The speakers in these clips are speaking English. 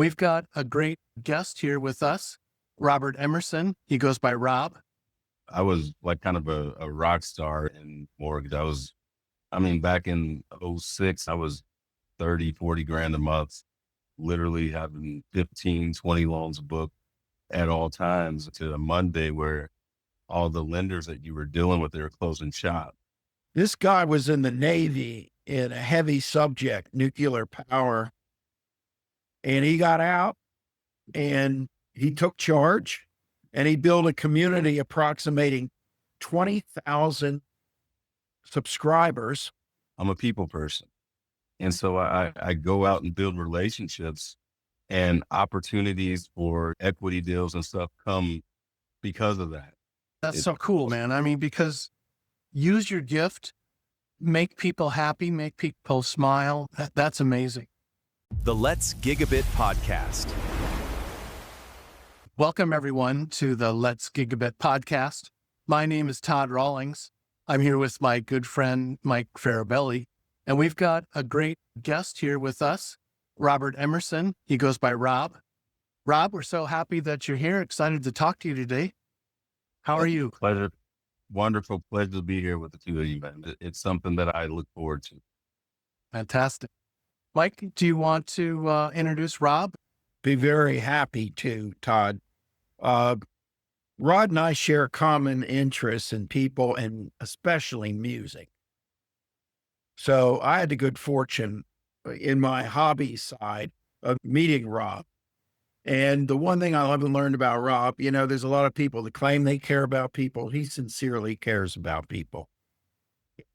We've got a great guest here with us, Robert Emerson. He goes by Rob. I was like kind of a rock star in mortgage. Back in '06, I was 30, 40 grand a month, literally having 15, 20 loans booked at all times to a Monday where all the lenders that you were dealing with, they were closing shop. This guy was in the Navy in a heavy subject, nuclear power, and he got out and he took charge and he built a community approximating 20,000 subscribers. I'm a people person. And so I go out and build relationships, and opportunities for equity deals and stuff come because of that. That's so cool, man. Because use your gift, make people happy, make people smile. That's amazing. The Let's Gigabit podcast. Welcome, everyone, to the Let's Gigabit podcast. My name is Todd Rawlings. I'm here with my good friend, Mike Farabelli, and we've got a great guest here with us, Robert Emerson. He goes by Rob. Rob, we're so happy that you're here. Excited to talk to you today. How are you? Pleasure. Wonderful pleasure to be here with the two of you, man. It's something that I look forward to. Fantastic. Mike, do you want to introduce Rob? Be very happy to, Todd. Rod and I share common interests in people and especially music. So I had the good fortune in my hobby side of meeting Rob. And the one thing I love and learned about Rob, there's a lot of people that claim they care about people. He sincerely cares about people.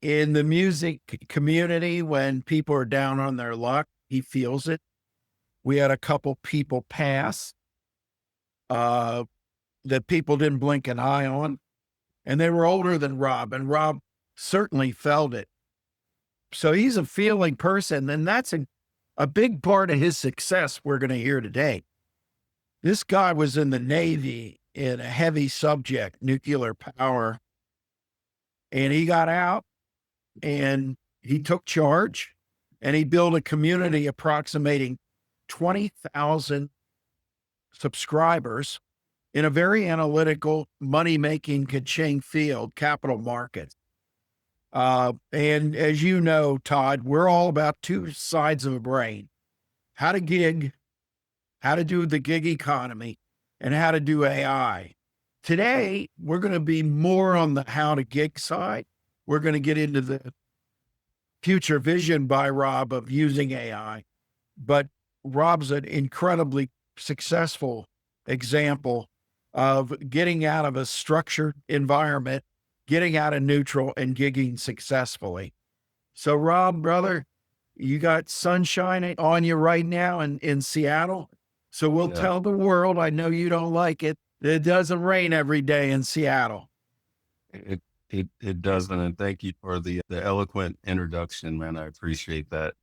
In the music community, when people are down on their luck, he feels it. We had a couple people pass that people didn't blink an eye on, and they were older than Rob, and Rob certainly felt it. So he's a feeling person, and that's a big part of his success we're going to hear today. This guy was in the Navy in a heavy subject, nuclear power, and he got out and he took charge and he built a community approximating 20,000 subscribers in a very analytical, money-making, ka-ching field, capital markets. And as you know, Todd, we're all about two sides of a brain: how to gig, how to do the gig economy, and how to do AI. Today, we're going to be more on the how to gig side. We're going to get into the future vision by Rob of using AI. But Rob's an incredibly successful example of getting out of a structured environment, getting out of neutral, and gigging successfully. So Rob, brother, you got sunshine on you right now in Seattle. So we'll tell the world, I know you don't like it, that it doesn't rain every day in Seattle. It doesn't. And thank you for the eloquent introduction, man. I appreciate that.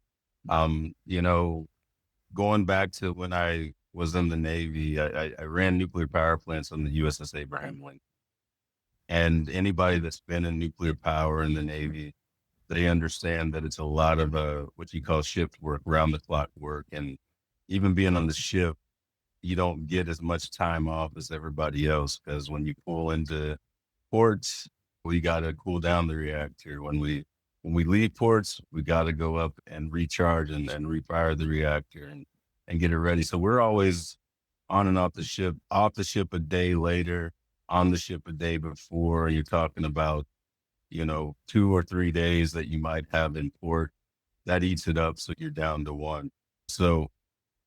Going back to when I was in the Navy, I ran nuclear power plants on the USS Abraham Lincoln. And anybody that's been in nuclear power in the Navy, they understand that it's a lot of what you call shift work, round the clock work. And even being on the ship, you don't get as much time off as everybody else, because when you pull into ports, we got to cool down the reactor. When we leave ports, we got to go up and recharge and refire the reactor and get it ready. So we're always on and off the ship a day later, on the ship a day before. You're talking about, 2 or 3 days that you might have in port. That eats it up. So you're down to one. So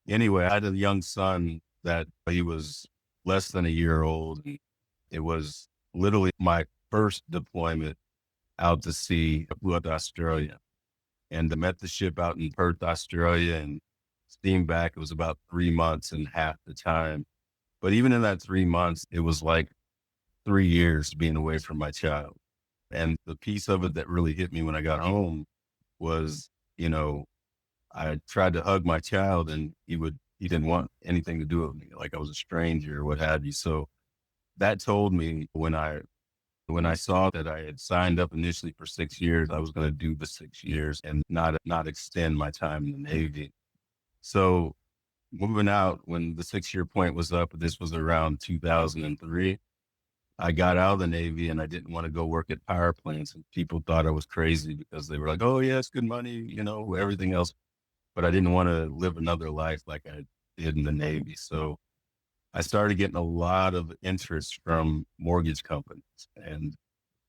anyway, I had a young son that he was less than a year old. It was literally my first deployment out to sea. I flew out to Australia and I met the ship out in Perth, Australia, and steamed back. It was about 3 months and half the time. But even in that 3 months, it was like 3 years being away from my child. And the piece of it that really hit me when I got home was, I tried to hug my child and he didn't want anything to do with me, like I was a stranger or what have you. So that told me when I saw that I had signed up initially for 6 years, I was going to do the 6 years and not extend my time in the Navy. So moving out when the 6-year point was up, this was around 2003. I got out of the Navy and I didn't want to go work at power plants. And people thought I was crazy because they were like, oh, yeah, it's good money, you know, everything else. But I didn't want to live another life like I did in the Navy. So I started getting a lot of interest from mortgage companies, and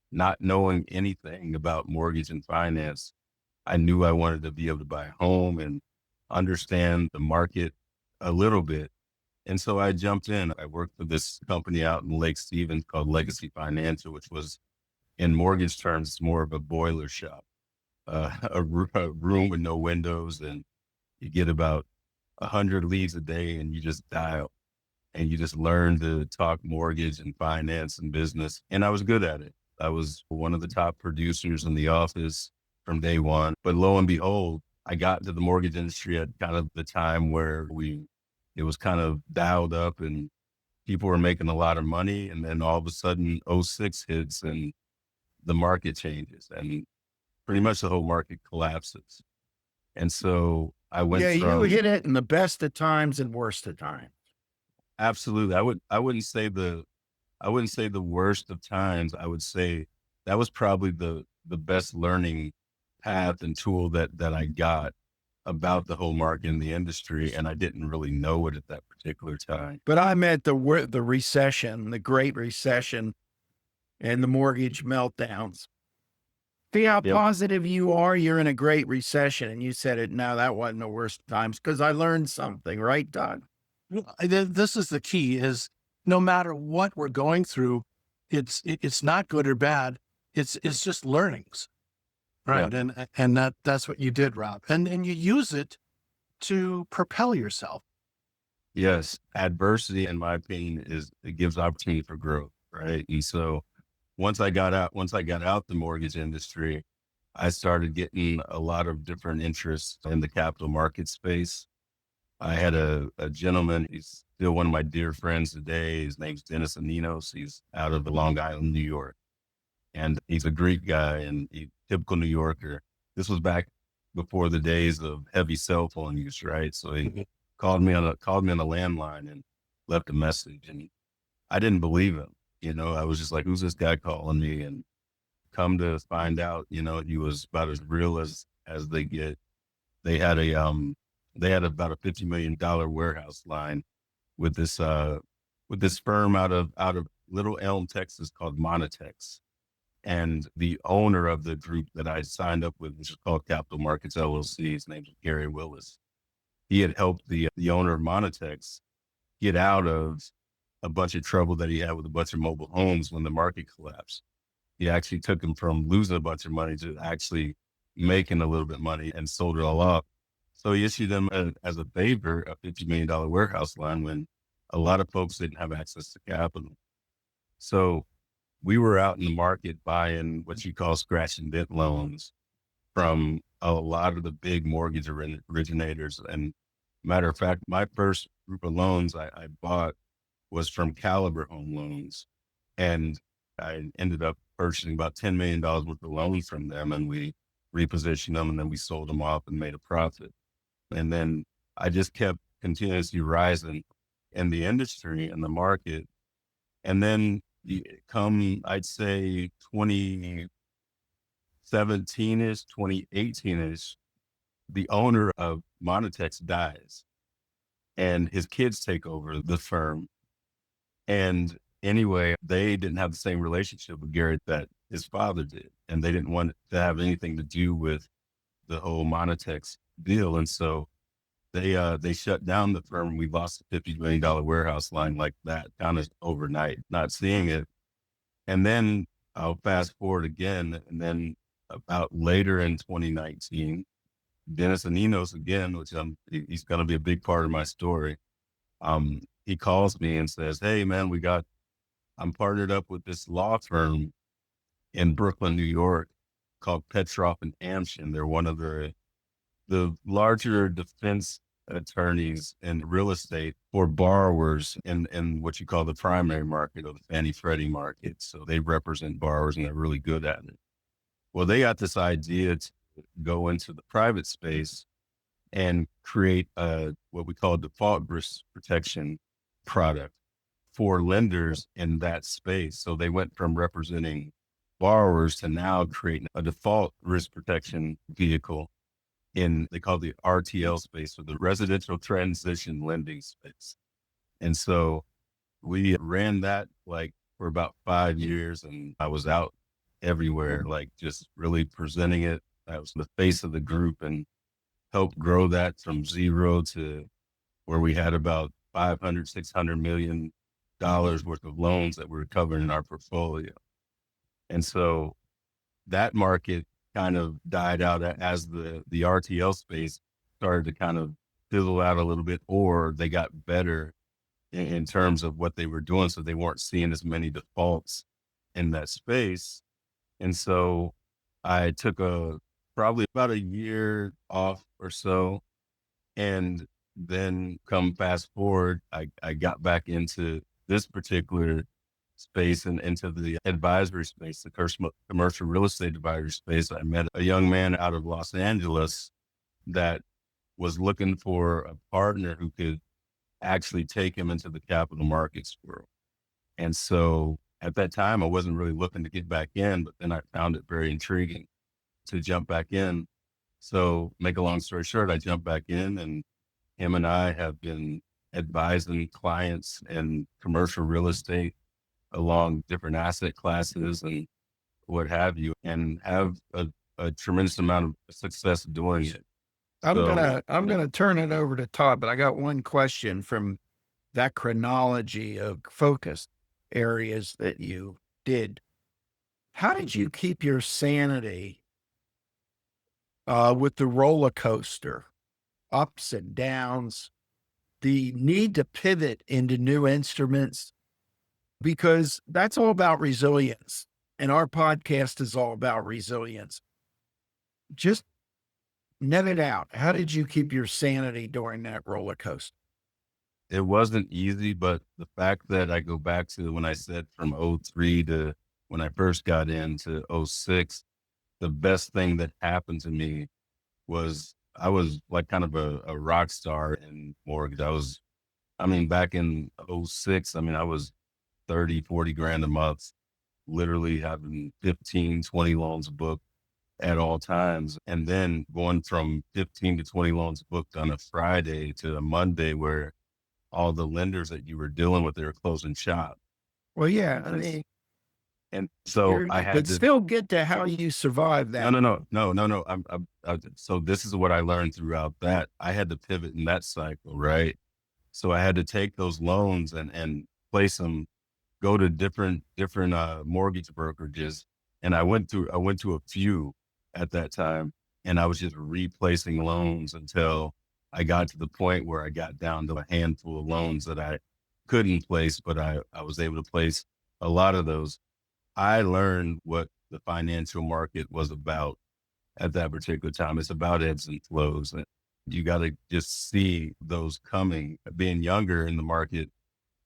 not knowing anything about mortgage and finance, I knew I wanted to be able to buy a home and understand the market a little bit. And so I jumped in. I worked for this company out in Lake Stevens called Legacy Financial, which was, in mortgage terms, it's more of a boiler shop, a room with no windows, and you get about 100 leads a day, and you just dial and you just learn to talk mortgage and finance and business. And I was good at it. I was one of the top producers in the office from day one. But lo and behold, I got into the mortgage industry at kind of the time where it was kind of dialed up and people were making a lot of money. And then all of a sudden, '06 hits and the market changes and pretty much the whole market collapses. And so I went you hit it in the best of times and worst of times. Absolutely. I wouldn't say the worst of times. I would say that was probably the best learning path and tool that I got about the whole market in the industry. And I didn't really know it at that particular time. But I meant the recession, the Great Recession, and the mortgage meltdowns. See how Yep. positive you are? You're in a great recession. And you said it. No, that wasn't the worst of times, because I learned something, right, Todd? This is the key: is no matter what we're going through, it's not good or bad. It's just learnings, right? Yeah. And that's what you did, Rob. And you use it to propel yourself. Yes. Adversity, in my opinion, it gives opportunity for growth. Right. And so once I got out the mortgage industry, I started getting a lot of different interests in the capital market space. I had a gentleman, he's still one of my dear friends today. His name's Dennis Aninos. He's out of Long Island, New York. And he's a Greek guy and typical New Yorker. This was back before the days of heavy cell phone use, right? So he called me on a landline and left a message, and I didn't believe him. You know, I was just like, who's this guy calling me? And come to find out, you know, he was about as real as they get. They had about a $50 million warehouse line with this firm out of Little Elm, Texas, called Monotex. And the owner of the group that I signed up with, which is called Capital Markets LLC, his name is Gary Willis. He had helped the owner of Monotex get out of a bunch of trouble that he had with a bunch of mobile homes when the market collapsed. He actually took him from losing a bunch of money to actually making a little bit of money and sold it all off. So he issued them as a favor a $50 million warehouse line when a lot of folks didn't have access to capital. So we were out in the market buying what you call scratch and dent loans from a lot of the big mortgage originators. And matter of fact, my first group of loans I bought was from Caliber Home Loans. And I ended up purchasing about $10 million worth of loans from them, and we repositioned them, and then we sold them off and made a profit. And then I just kept continuously rising in the industry and the market. And then come, I'd say 2017-ish, 2018-ish, the owner of Monotex dies and his kids take over the firm. And anyway, they didn't have the same relationship with Garrett that his father did. And they didn't want to have anything to do with the whole Monotex deal. And so they shut down the firm. We lost a $50 million warehouse line like that, kind of overnight, not seeing it. And then I'll fast forward again. And then about later in 2019, Dennis Aninos again, which he's going to be a big part of my story. He calls me and says, "Hey man, I'm partnered up with this law firm in Brooklyn, New York called Petroff and Amshin. They're one of the larger defense attorneys in real estate for borrowers in what you call the primary market or the Fannie Freddie market. So they represent borrowers and they're really good at it." Well, they got this idea to go into the private space and create what we call default risk protection product for lenders in that space. So they went from representing borrowers to now creating a default risk protection vehicle in, they call the RTL space, or the residential transition lending space. And so we ran that like for about 5 years, and I was out everywhere, like just really presenting it. I was the face of the group and helped grow that from zero to where we had about 500, $600 million worth of loans that were covered in our portfolio. And so that market kind of died out as the RTL space started to kind of fizzle out a little bit, or they got better in terms of what they were doing. So they weren't seeing as many defaults in that space. And so I took probably about a year off or so. And then come fast forward, I got back into this particular space and into the advisory space, the commercial real estate advisory space. I met a young man out of Los Angeles that was looking for a partner who could actually take him into the capital markets world. And so at that time, I wasn't really looking to get back in, but then I found it very intriguing to jump back in. So make a long story short, I jumped back in, and him and I have been advising clients in commercial real estate along different asset classes and what have you, and have a tremendous amount of success doing it. I'm So, gonna turn it over to Todd, but I got one question from that chronology of focus areas that you did. How did you keep your sanity with the roller coaster, ups and downs, the need to pivot into new instruments? Because that's all about resilience. And our podcast is all about resilience. Just net it out. How did you keep your sanity during that roller coaster? it wasn't easy, but the fact that I go back to when I said from '03 to when I first got into '06, the best thing that happened to me was I was like kind of a rock star in mortgage. I mean, back in '06, I mean, I was 30, 40 grand a month, literally having 15, 20 loans booked at all times. And then going from 15 to 20 loans booked on a Friday to a Monday, where all the lenders that you were dealing with, they were closing shop. Well, yeah, I And, mean, and so I had but to, still get to how you survive that. no. So this is what I learned throughout that. I had to pivot in that cycle, right? So I had to take those loans and place them, go to different mortgage brokerages. And I went to a few at that time, and I was just replacing loans until I got to the point where I got down to a handful of loans that I couldn't place, but I was able to place a lot of those. I learned what the financial market was about at that particular time. It's about ebbs and flows. And you got to just see those coming. Being younger in the market,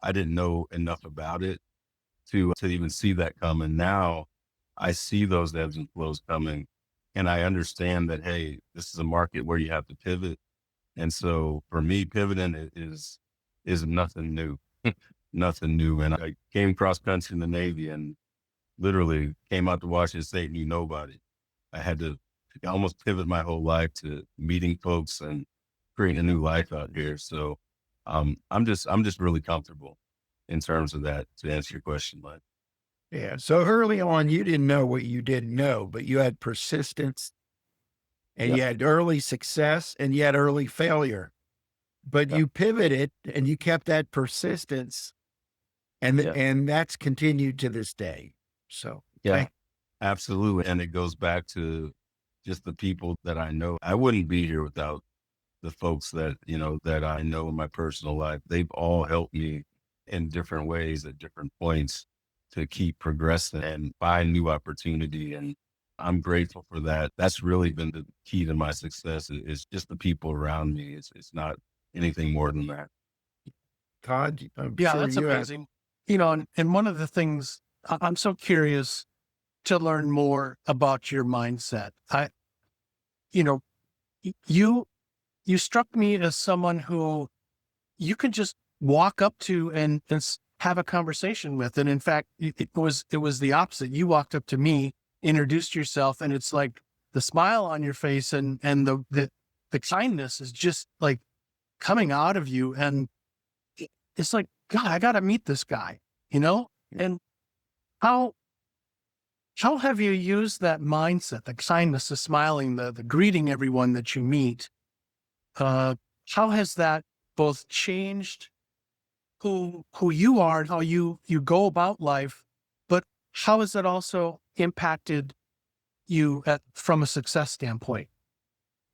I didn't know enough about it to even see that coming. Now I see those ebbs and flows coming, and I understand that, hey, this is a market where you have to pivot. And so for me, pivoting is nothing new, nothing new. And I came cross country in the Navy and literally came out to Washington State, knew nobody. I had to almost pivot my whole life to meeting folks and creating a new life out here. So I'm just really comfortable in terms of that, to answer your question, Mike. Yeah. So early on, you didn't know what you didn't know, but you had persistence and Yep. you had early success and you had early failure, but Yep. you pivoted and you kept that persistence, and Yeah. and that's continued to this day. So Yeah, absolutely. And it goes back to just the people that I know. I wouldn't be here without the folks that, that I know in my personal life. They've all helped me in different ways at different points to keep progressing and find new opportunity. And I'm grateful for that. That's really been the key to my success is just the people around me. It's not anything more than that. Todd, I'm Yeah, sure that's you had. amazing. And one of the things I'm so curious to learn more about your mindset. You you struck me as someone who you could just walk up to and have a conversation with. And in fact, it was the opposite. You walked up to me, introduced yourself, and it's like the smile on your face and the kindness is just like coming out of you. And it's like, God, I got to meet this guy, And how have you used that mindset, the kindness, the smiling, the greeting everyone that you meet? How has that both changed who you are and how you go about life, but how has it also impacted you from a success standpoint?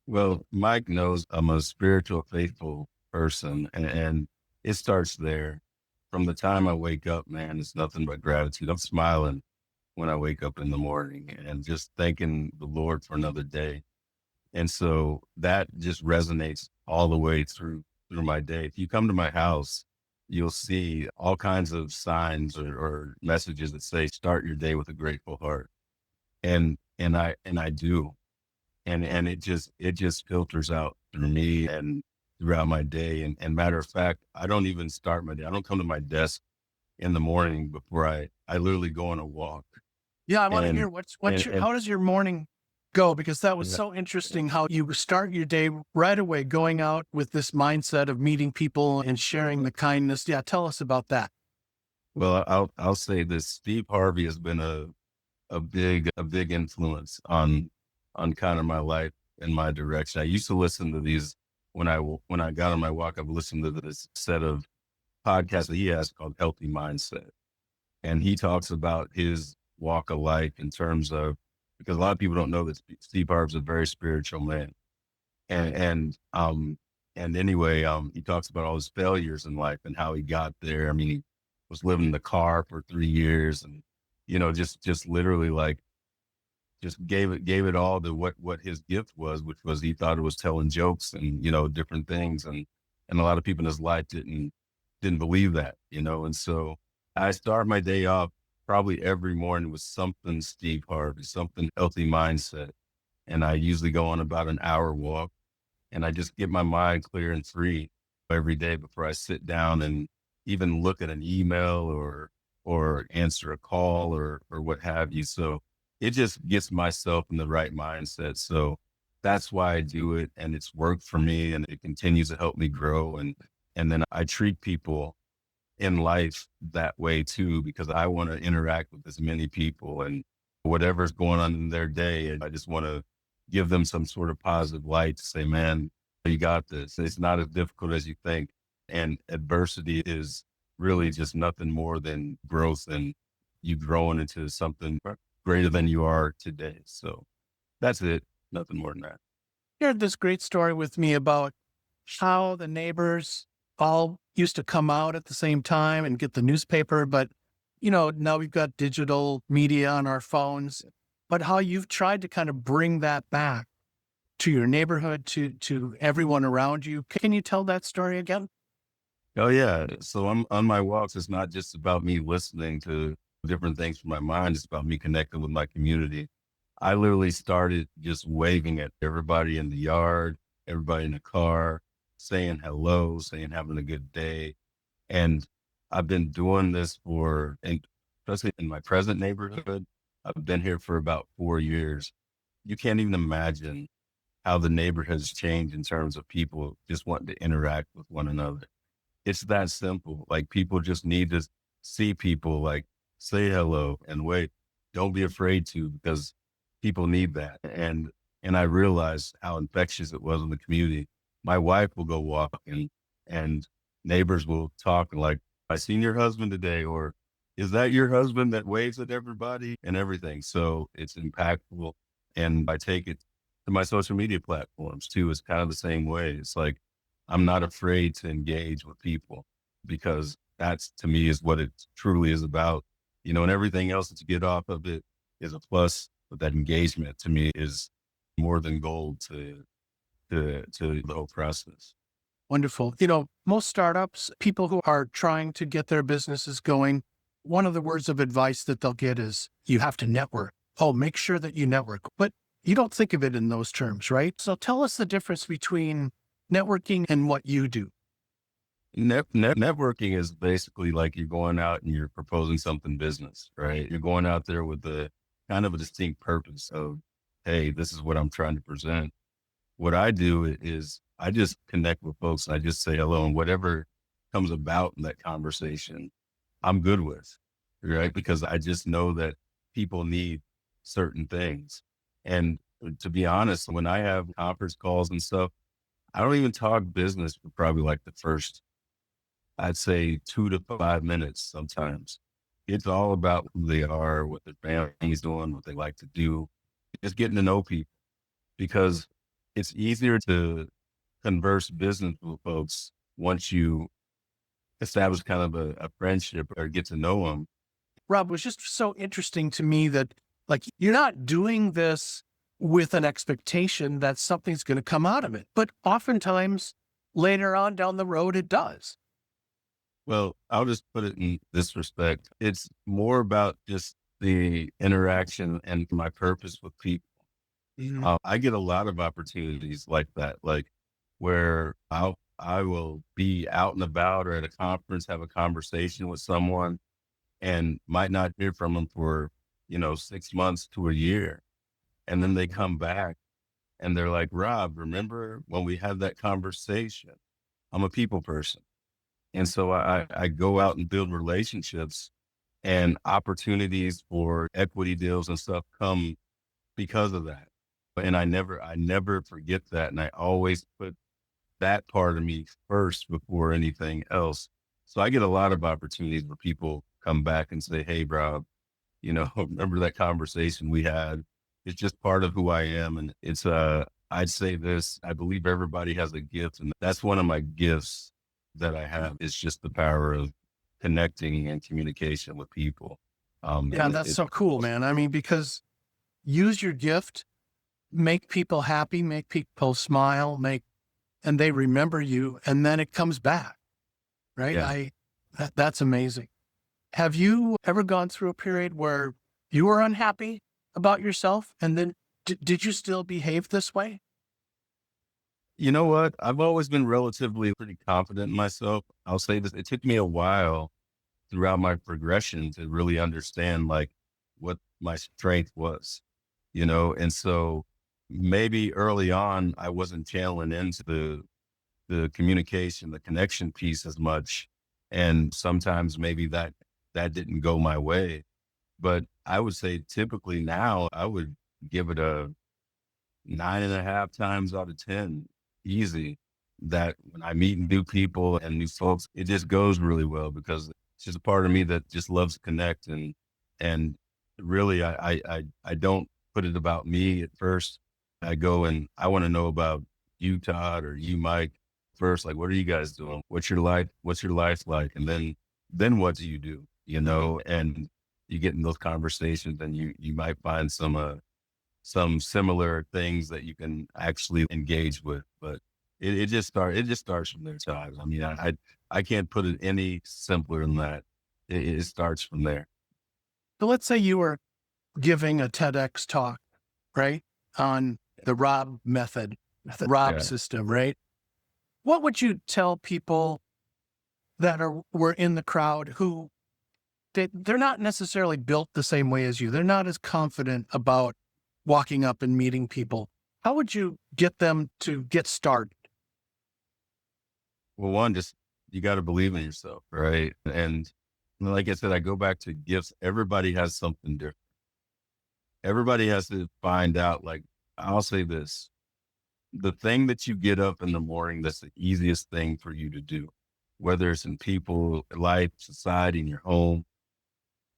Well, Mike knows I'm a spiritual, faithful person, and it starts there. From the time I wake up, man, it's nothing but gratitude. I'm smiling when I wake up in the morning and just thanking the Lord for another day. And so that just resonates all the way through my day. If you come to my house, you'll see all kinds of signs or messages that say, start your day with a grateful heart. And I do. And it just filters out through me and throughout my day. And matter of fact, I don't even start my day. I don't come to my desk in the morning before I literally go on a walk. Yeah, I want to And hear and how does your morning go? Because that was so interesting how you start your day right away, going out with this mindset of meeting people and sharing the kindness. Yeah, tell us about that. well, I'll say this. Steve Harvey has been a big influence on kind of my life and my direction. I used to listen to these when I got on my walk. I've listened to this set of podcasts that he has called Healthy Mindset, and he talks about his walk of life in terms of, because a lot of people don't know that Steve Harvey's a very spiritual man, and anyway, he talks about all his failures in life and how he got there. I mean, he was living in the car for 3 years, and just literally like just gave it all to what his gift was, which was he thought it was telling jokes and different things, and a lot of people in his life didn't believe that, and so I start my day off probably every morning with something Steve Harvey, something Healthy Mindset, and I usually go on about an hour walk, and I just get my mind clear and free every day before I sit down and even look at an email or answer a call or what have you. So it just gets myself in the right mindset. So that's why I do it, and it's worked for me, and it continues to help me grow. And then I treat people in life that way too, because I want to interact with as many people and whatever's going on in their day. And I just want to give them some sort of positive light to say, man, you got this. It's not as difficult as you think. And adversity is really just nothing more than growth and you growing into something greater than you are today. So that's it. Nothing more than that. You shared this great story with me about how the neighbors all used to come out at the same time and get the newspaper, but now we've got digital media on our phones, but how you've tried to kind of bring that back to your neighborhood, to everyone around you. Can you tell that story again? Oh yeah. So I'm on my walks. It's not just about me listening to different things from my mind. It's about me connecting with my community. I literally started just waving at everybody in the yard, everybody in the car, saying hello, saying having a good day. And I've been doing this and especially in my present neighborhood, I've been here for about 4 years. You can't even imagine how the neighborhood has changed in terms of people just wanting to interact with one another. It's that simple. Like people just need to see people, like say hello and wait. Don't be afraid to, because people need that. And I realized how infectious it was in the community. My wife will go walking and neighbors will talk like, I seen your husband today, or is that your husband that waves at everybody and everything? So it's impactful. And I take it to my social media platforms too. It's kind of the same way. It's like, I'm not afraid to engage with people, because that's, to me, is what it truly is about, and everything else that you get off of it is a plus, but that engagement to me is more than gold to the whole process. Wonderful. Most startups, people who are trying to get their businesses going, one of the words of advice that they'll get is you have to network. Oh, make sure that you network. But you don't think of it in those terms, right? So tell us the difference between networking and what you do? Networking is basically like you're going out and you're proposing something business, right? You're going out there with a kind of a distinct purpose of, hey, this is what I'm trying to present. What I do is I just connect with folks. And I just say hello, and whatever comes about in that conversation, I'm good with, right? Because I just know that people need certain things. And to be honest, when I have conference calls and stuff, I don't even talk business for probably like the first, I'd say 2 to 5 minutes sometimes. It's all about who they are, what their family's doing, what they like to do, just getting to know people, because it's easier to converse business with folks once you establish kind of a friendship or get to know them. Rob, it was just so interesting to me that like you're not doing this with an expectation that something's going to come out of it, but oftentimes later on down the road, it does. Well, I'll just put it in this respect. It's more about just the interaction and my purpose with people. I get a lot of opportunities like that, like where I will be out and about or at a conference, have a conversation with someone and might not hear from them for, 6 months to a year. And then they come back and they're like, Rob, remember when we had that conversation? I'm a people person. And so I go out and build relationships, and opportunities for equity deals and stuff come because of that. And I never forget that. And I always put that part of me first before anything else. So I get a lot of opportunities where people come back and say, hey, Rob, remember that conversation we had? It's just part of who I am. And it's, I'd say this, I believe everybody has a gift, and that's one of my gifts that I have, is just the power of connecting and communication with people. Yeah, and that's so cool, man. I mean, because use your gift, make people happy, make people smile, and they remember you, and then it comes back, right? Yeah. That's amazing. Have you ever gone through a period where you were unhappy about yourself, and then did you still behave this way? You know what? I've always been relatively pretty confident in myself. I'll say this, it took me a while throughout my progression to really understand like what my strength was, and so maybe early on I wasn't channeling into the communication, the connection piece as much. And sometimes maybe that didn't go my way. But I would say typically now I would give it a 9.5 times out of 10, easy, that when I meet new people and new folks, it just goes really well, because it's just a part of me that just loves to connect. And really, I don't put it about me at first. I go and I want to know about you, Todd, or you, Mike, first. Like, what are you guys doing? What's your life? What's your life like? And then what do you do? And you get in those conversations, and you might find some similar things that you can actually engage with. But it just starts from there, Todd. I mean, I can't put it any simpler than that. It starts from there. So let's say you were giving a TEDx talk, right, on the Rob method, the Rob Yeah. system, right? What would you tell people that were in the crowd who they're not necessarily built the same way as you? They're not as confident about walking up and meeting people. How would you get them to get started? Well, one, just you got to believe in yourself, right? And like I said, I go back to gifts. Everybody has something different. Everybody has to find out. Like, I'll say this: the thing that you get up in the morning, that's the easiest thing for you to do, whether it's in people, life, society, in your home.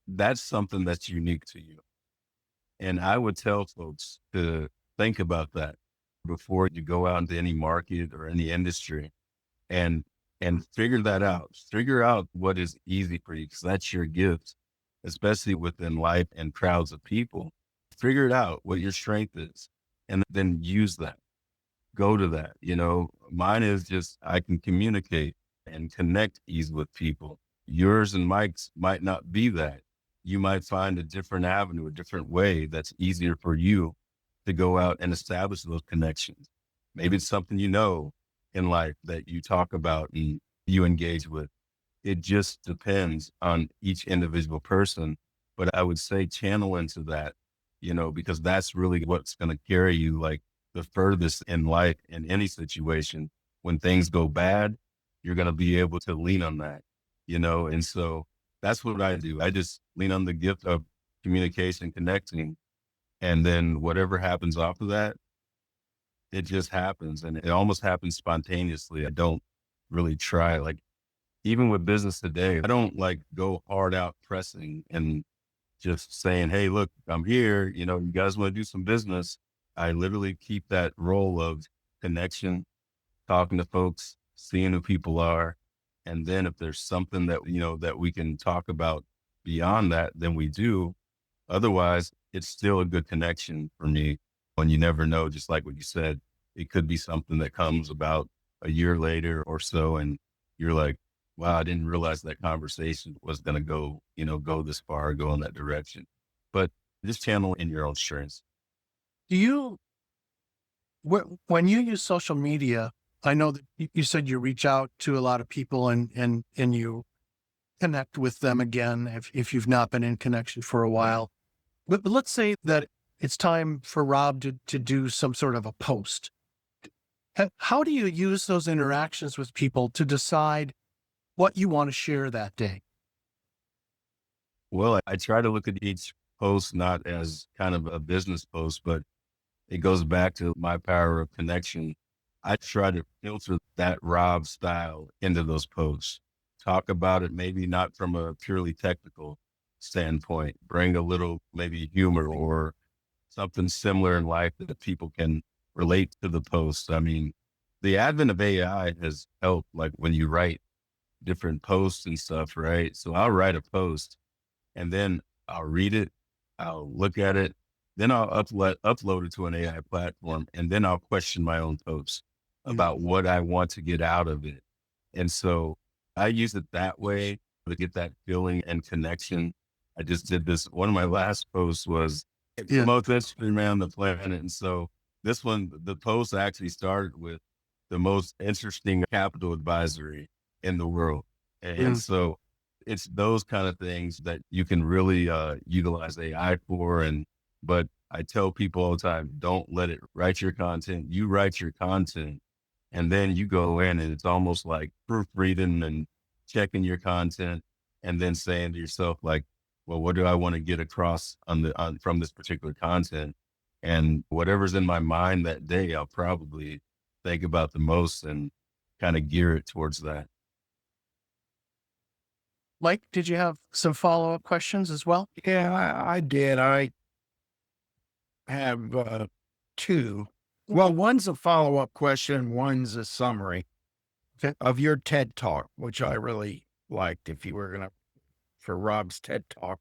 That's something that's unique to you. And I would tell folks to think about that before you go out into any market or any industry, and figure that out. Figure out what is easy for you, because that's your gift, especially within life and crowds of people. Figure it out what your strength is, and then use that. Go to that. Mine is just I can communicate and connect easy with people. Yours and Mike's might not be that. You might find a different avenue, a different way that's easier for you to go out and establish those connections. Maybe it's something in life that you talk about and you engage with. It just depends on each individual person. But I would say channel into that, because that's really what's going to carry you like the furthest in life in any situation. When things go bad, you're going to be able to lean on that, and so that's what I do. I just lean on the gift of communication, connecting, and then whatever happens off of that, it just happens, and it almost happens spontaneously. I don't really try. Like, even with business today, I don't like go hard out pressing and just saying, "Hey, look, I'm here. You guys want to do some business." I literally keep that role of connection, talking to folks, seeing who people are. And then if there's something that, that we can talk about beyond that, then we do. Otherwise, it's still a good connection for me. When you never know, just like what you said, it could be something that comes about a year later or so. And you're like, wow, I didn't realize that conversation was going to go, go this far, go in that direction. But just channel in your own strengths. Do you, when you use social media, I know that you said you reach out to a lot of people and you connect with them again if you've not been in connection for a while. But let's say that it's time for Rob to do some sort of a post. How do you use those interactions with people to decide what you want to share that day? Well, I try to look at each post not as kind of a business post, but it goes back to my power of connection. I try to filter that Rob style into those posts. Talk about it, maybe not from a purely technical standpoint, bring a little maybe humor or something similar in life that people can relate to the post. I mean, the advent of AI has helped, like when you write different posts and stuff, right? So I'll write a post and then I'll read it, I'll look at it, then I'll upload it to an AI platform, and then I'll question my own post about what I want to get out of it. And so I use it that way to get that feeling and connection. I just did this. One of my last posts was the most interesting man on the planet. And so this one, the post actually started with the most interesting capital advisory in the world. And so it's those kind of things that you can really utilize AI for. But I tell people all the time, don't let it write your content. You write your content and then you go in and it's almost like proofreading and checking your content and then saying to yourself, like, well, what do I want to get across from this particular content? And whatever's in my mind that day, I'll probably think about the most and kind of gear it towards that. Mike, did you have some follow-up questions as well? Yeah, I did. I have two. Well, one's a follow-up question, one's a summary of your TED Talk, which I really liked if you were for Rob's TED Talk.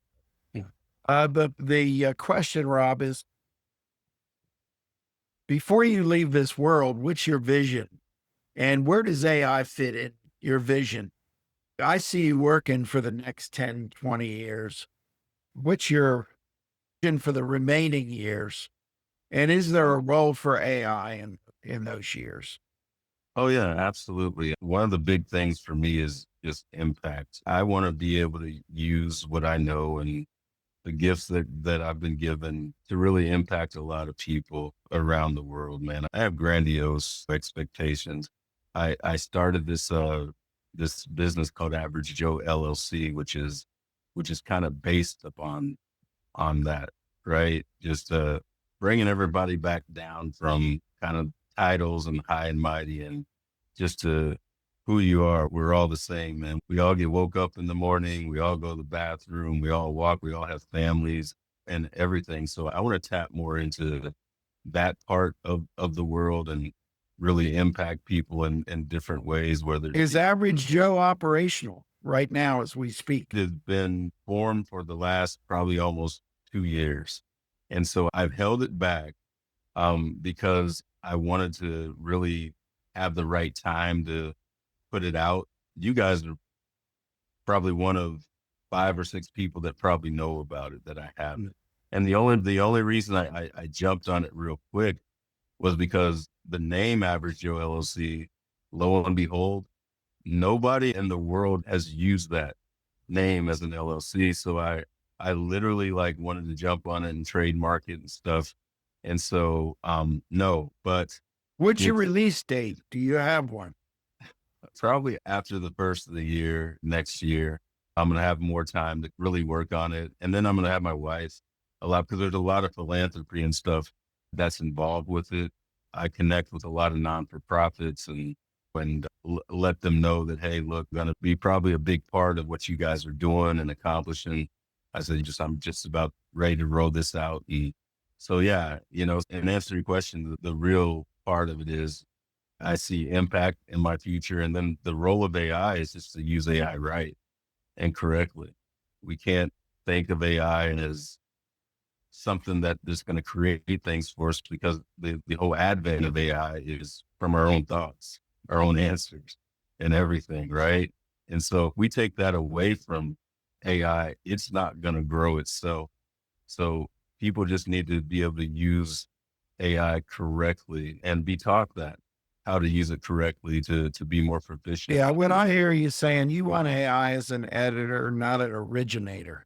The question, Rob, is before you leave this world, what's your vision? And where does AI fit in your vision? I see you working for the next 10, 20 years. What's your vision for the remaining years? And is there a role for AI in those years? Oh yeah, absolutely. One of the big things for me is just impact. I want to be able to use what I know and the gifts that I've been given to really impact a lot of people around the world, man. I have grandiose expectations. I started this business called Average Joe LLC, which is kind of based upon that, right? Just bringing everybody back down from kind of titles and high and mighty and just to who you are. We're all the same, man. We all get woke up in the morning. We all go to the bathroom. We all walk. We all have families and everything. So I want to tap more into that part of the world and really impact people in different ways. Whether is Average Joe operational right now as we speak? It's been formed for the last probably almost 2 years. And so I've held it back because I wanted to really have the right time to put it out. You guys are probably one of 5 or 6 people that probably know about it that I haven't. And the only reason I jumped on it real quick was because the name Average Joe LLC lo and behold, nobody in the world has used that name as an LLC. So I literally like wanted to jump on it and trademark it and stuff. And so, no, but What's your it's release date? Do you have one? probably after the first of the year, next year, I'm going to have more time to really work on it. And then I'm going to have my wife a lot, because there's a lot of philanthropy and stuff that's involved with it. I connect with a lot of non-for-profits and let them know that, hey, look, going to be probably a big part of what you guys are doing and accomplishing. I said, I'm just about ready to roll this out. And so, yeah, and answer your question, the real part of it is I see impact in my future. And then the role of AI is just to use AI right and correctly. We can't think of AI as something that is going to create things for us, because the whole advent of AI is from our own thoughts, our own answers and everything. Right. And so if we take that away from AI, it's not going to grow itself. So people just need to be able to use AI correctly and be taught that, how to use it correctly to be more proficient. Yeah, when I hear you saying you want AI as an editor, not an originator,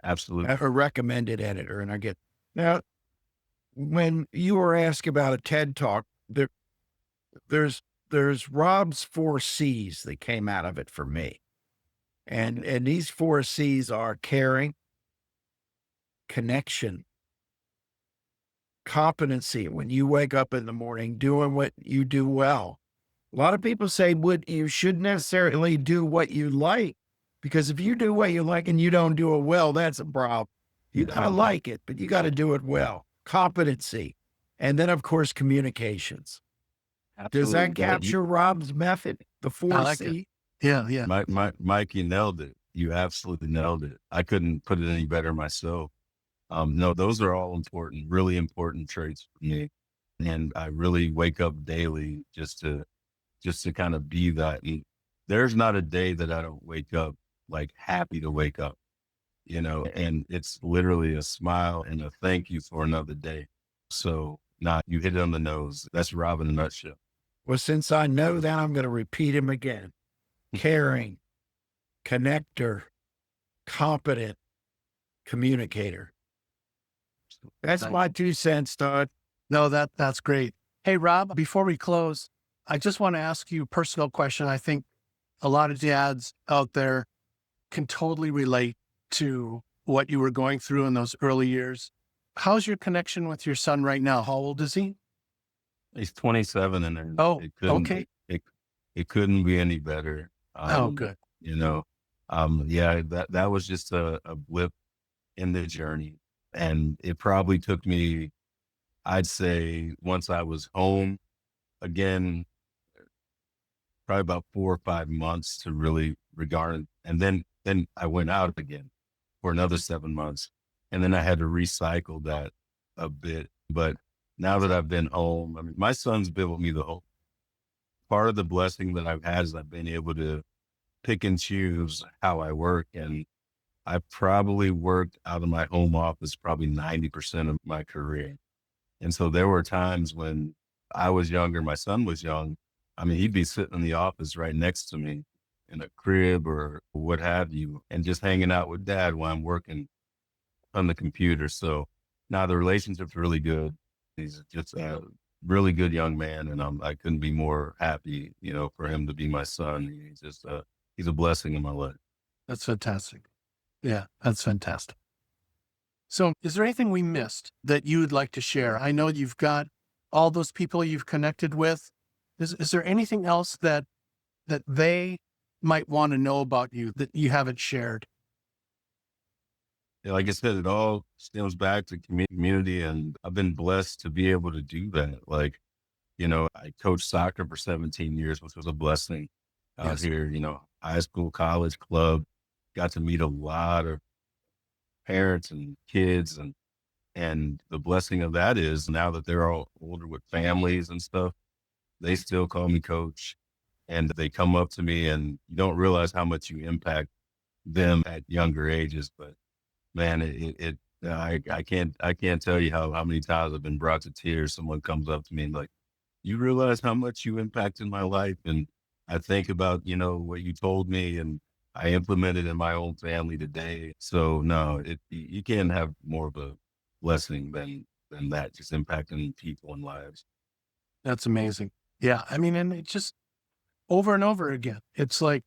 Absolutely. a recommended editor, and I get now when you were asked about a TED talk, there's Rob's 4 C's that came out of it for me, and these 4 C's are caring, connection, competency. When you wake up in the morning, doing what you do well. A lot of people say you should necessarily do what you like, because if you do what you like and you don't do it well, that's a problem. You gotta like it, but you got to do it well. Competency, and then of course communications. Does that Absolutely. capture Rob's method? The I four like it. C. Yeah, yeah. Mike, you nailed it. You absolutely nailed it. I couldn't put it any better myself. No, those are all important, really important traits for me. And I really wake up daily just to kind of be that. And there's not a day that I don't wake up like happy to wake up, and it's literally a smile and a thank you for another day. So you hit it on the nose. That's Rob in a nutshell. Well, since I know that, I'm going to repeat him again. Caring, connector, competent, communicator. That's my 2 cents, Todd. No, that's great. Hey, Rob, before we close, I just want to ask you a personal question. I think a lot of dads out there can totally relate to what you were going through in those early years. How's your connection with your son right now? How old is he? He's 27, and Oh, it couldn't, okay. it couldn't be any better. Oh, good. Yeah, that was just a blip in the journey. And it probably took me, I'd say, once I was home again, probably about 4 or 5 months to really regard. And then I went out again for another 7 months. And then I had to recycle that a bit. But now that I've been home, I mean, my son's been with me the whole, part of the blessing that I've had is I've been able to pick and choose how I work. And I probably worked out of my home office probably 90% of my career. And so there were times when I was younger, my son was young. I mean, he'd be sitting in the office right next to me in a crib or what have you, and just hanging out with dad while I'm working on the computer. So now the relationship's really good. He's just a really good young man, and I couldn't be more happy, for him to be my son. He's just he's a blessing in my life. That's fantastic. Yeah, that's fantastic. So is there anything we missed that you would like to share? I know you've got all those people you've connected with. Is there anything else that they might want to know about you that you haven't shared? Yeah, like I said, it all stems back to community, and I've been blessed to be able to do that. Like, I coached soccer for 17 years, which was a blessing out Yes. here, high school, college, club, got to meet a lot of parents and kids, and the blessing of that is now that they're all older with families and stuff, they still call me coach, and they come up to me, and you don't realize how much you impact them at younger ages. But man, I can't tell you how many times I've been brought to tears. Someone comes up to me and like, you realize how much you impacted my life. And I think about, what you told me, and I implemented in my own family today. So no, you can't have more of a blessing than that, just impacting people and lives. That's amazing. Yeah. I mean, and it just over and over again, it's like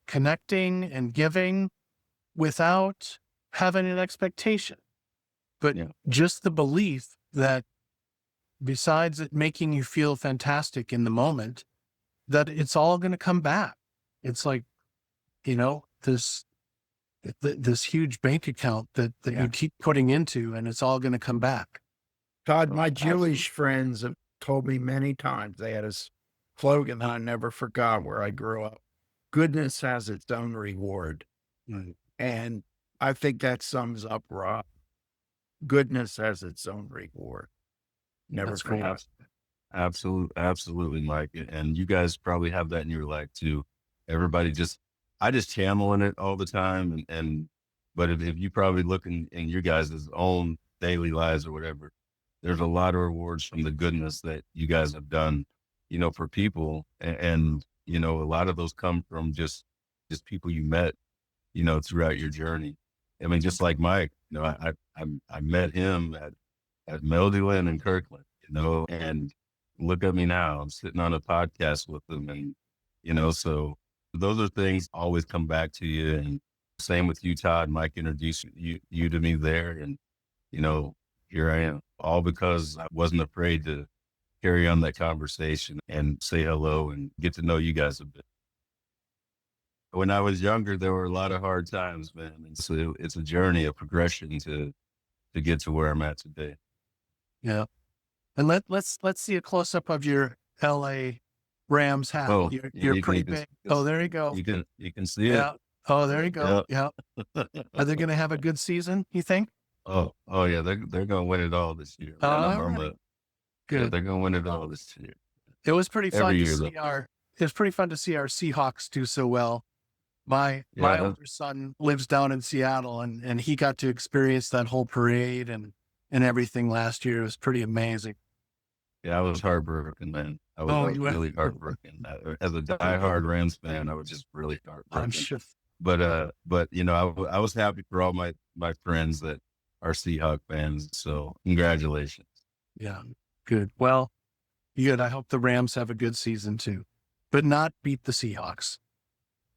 connecting and giving without having an expectation, but Yeah. just the belief that besides it making you feel fantastic in the moment, that it's all going to come back. It's like, this huge bank account that Yeah. you keep putting into, and it's all going to come back. Todd, Oh, my absolutely. Jewish friends have told me many times, they had a slogan that I never forgot where I grew up. Goodness has its own reward. Right. And I think that sums up Rob. Goodness has its own reward. Never That's great. forgot. Absolutely, Mike. And you guys probably have that in your life too. Everybody I just channel in it all the time. But if you probably look in your guys' own daily lives or whatever, there's a lot of rewards from the goodness that you guys have done, for people. And a lot of those come from just people you met, throughout your journey. I mean, just like Mike, I met him at Meldewin and Kirkland, and look at me now. I'm sitting on a podcast with them, and so those are things always come back to you. And same with you, Todd. Mike introduced you to me there, and here I am, all because I wasn't afraid to carry on that conversation and say hello and get to know you guys a bit. When I was younger, there were a lot of hard times, man. And so it's a journey, a progression to get to where I'm at today. Yeah. And let's see a close up of your LA Rams hat. Oh, You're you pretty can big. Oh, there you go. you can see it. Yeah. Oh, there you go. Yep. Yeah. Are they going to have a good season, you think? Oh yeah, they're gonna win it all this year. Man. All right. Good. They're gonna win it all this year. It was pretty fun Every to year, see though. it was pretty fun to see our Seahawks do so well. My Yeah, older son lives down in Seattle, and he got to experience that whole parade and everything last year. It was pretty amazing. yeah, I was heartbroken, man. I Oh, was you were? really heartbroken. As a diehard Rams fan, I was just really I'm heartbroken. sure. But I was happy for all my friends that are Seahawk fans. So congratulations. Yeah. Good. Well, good. I hope the Rams have a good season too, but not beat the Seahawks.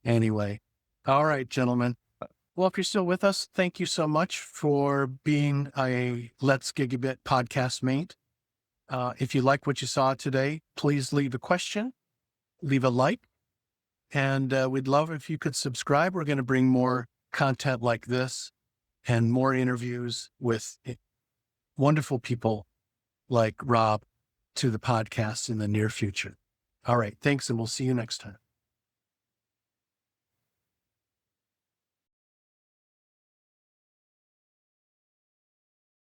Anyway. All right, gentlemen. Well, if you're still with us, thank you so much for being a Let's Gigabit podcast mate. If you like what you saw today, please leave a question, leave a like, and we'd love if you could subscribe. We're going to bring more content like this and more interviews with wonderful people like Rob to the podcast in the near future. All right. Thanks. And we'll see you next time.